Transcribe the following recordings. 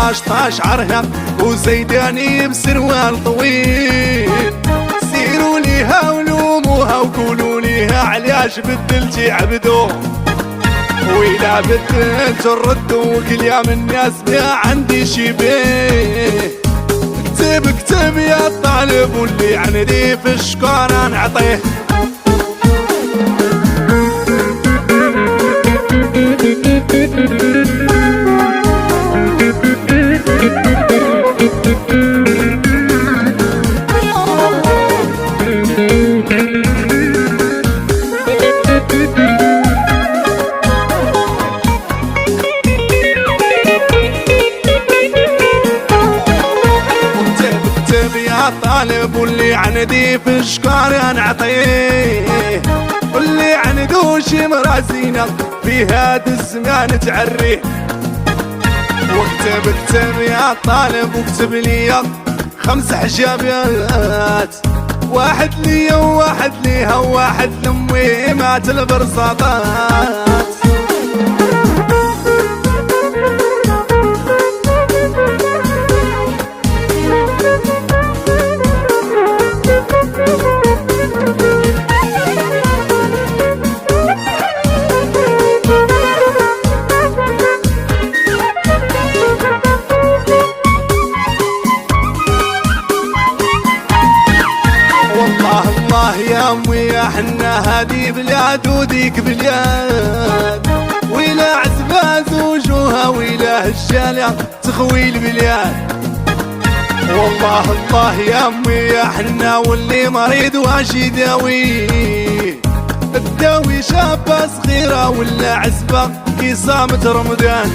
15 عرهق وزيداني بسروال طويل. سيروا ليها ولوموها وقولوا ليها علاش بدل تعبدوا، وإلا بدل تردوا كل يوم الناس بها عندي شي بيه. اكتب اكتب يا الطالب واللي عندي في الشكارة نعطيه. طالب واللي عندي في الشكارة نعطيه، واللي عنده شي مراسينا في هاد الزمان تعريه. واكتب اكتب يا طالب واكتب لي 5 حجابات، واحد ليا وواحد ليها وواحد لأمي مات البرصاطات. الله يا امي يا حنا هادي بلاد وديك بلاد، ويلا عزبة زوجوها ويلا هالشالة تخوي البلاد. والله الله يا امي يا حنا واللي مريض واش يداويه، الداوي شابة صغيرة ولا عزبة كي صامت رمضان.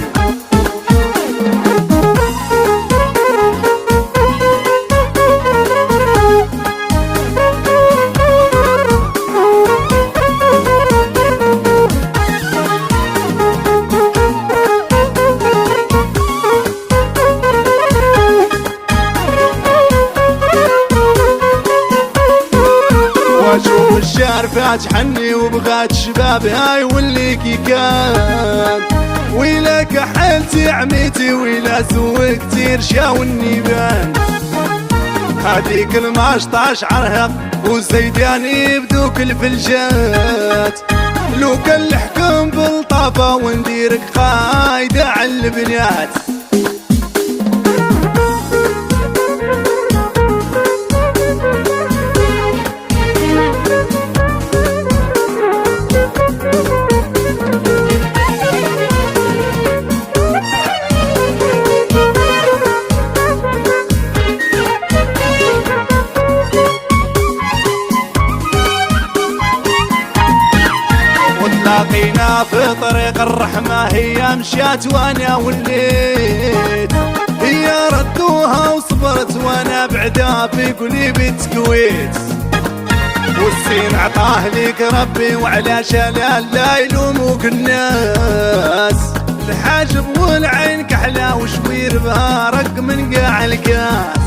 واشوف الشهر فات حني وبغات شباب هاي واللي كي كان، ويلا كحلتي عميتي ويلا سوقتي رشا والنيبان. هاديك 15 عرهق وزيداني بدوك الفلجات، لو كان الحكم بالطافة ونديرك قايدة على البنات. لاقينا في طريق الرحمة هي مشات وانا وليت، هي ردوها وصبرت وانا بعدها في قلبي تكويت. والسين عطاه ليك ربي وعلى شلال لا يلوموك الناس، الحاجب والعين كحلا وشوير بها رق من قاع الكاس.